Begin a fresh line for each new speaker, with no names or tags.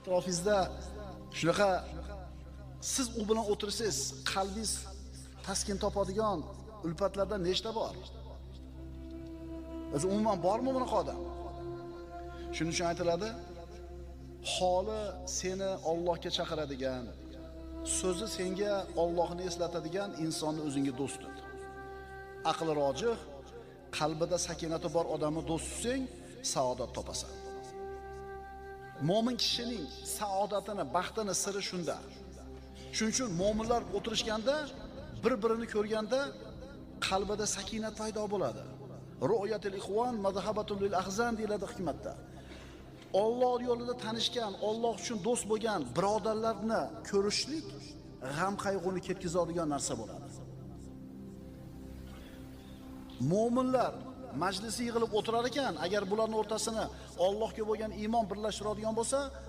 atrofingizda shunaqa siz u bilan o'tirsangiz, qalbingiz taskin topadigan ulfatlardan nechta bor? O'zi umuman bormi bunaqa odam? Shuning uchun aytiladi, holi seni Allohga chaqiradigan, so'zi senga Allohni eslatadigan insonni o'zingga do'st tut. Aqli rojih, qalbida sakinati bor odamni do'st tutsang, saodat topasan. Mo'min kishining saodatini, baxtini siri shunda. Shuning uchun mo'minlar o'tirishganda, bir-birini ko'rganda qalbida sakinat paydo bo'ladi. Ru'yatul ikhwan mazhabatun lil ahzan deyiladi hikmatda. Alloh yo'lida tanishgan, Alloh uchun do'st bo'lgan birodarlarni ko'rishlik g'am qayg'uni ketkazadigan narsa bo'ladi. Mo'minlar majlisi yig'ilib o'tirar ekan, agar bularning o'rtasini Allohga bo'lgan iymon birlashtiradigan bo'lsa,